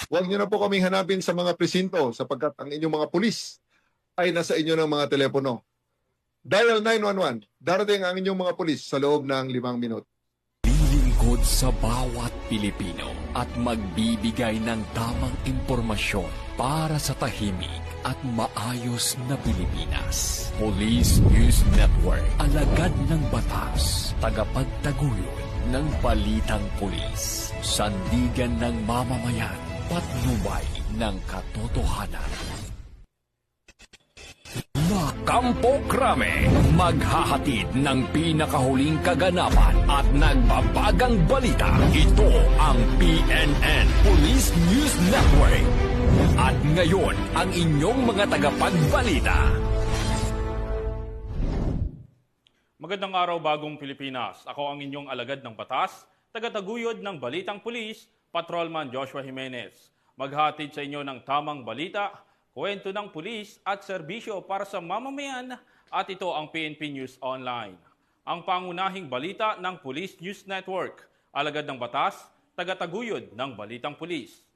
Huwag niyo na po kaming hanapin sa mga presinto sapagkat ang inyong mga pulis ay nasa inyo ng mga telepono. Dial 911. Darating ang inyong mga pulis sa loob ng 5 minuto. Lilingkod sa bawat Pilipino at magbibigay ng tamang impormasyon para sa tahimik at maayos na Pilipinas. Police News Network, alagad ng batas, tagapagtaguyod ng balitang pulis, sandigan ng mamamayan, patnubay ng katotohanan. Kampo Krame, maghahatid ng pinakahuling kaganapan at nagbabagang balita. Ito ang PNN Police News Network. At ngayon, ang inyong mga tagapagbalita. Magandang araw, bagong Pilipinas. Ako ang inyong alagad ng batas, tagataguyod ng Balitang Pulis, Patrolman Joshua Jimenez. Maghatid sa inyo ng tamang balita, kwento ng pulis at serbisyo para sa mamamayan, at ito ang PNP News Online. Ang pangunahing balita ng Police News Network, alagad ng batas, tagataguyod ng Balitang Pulis.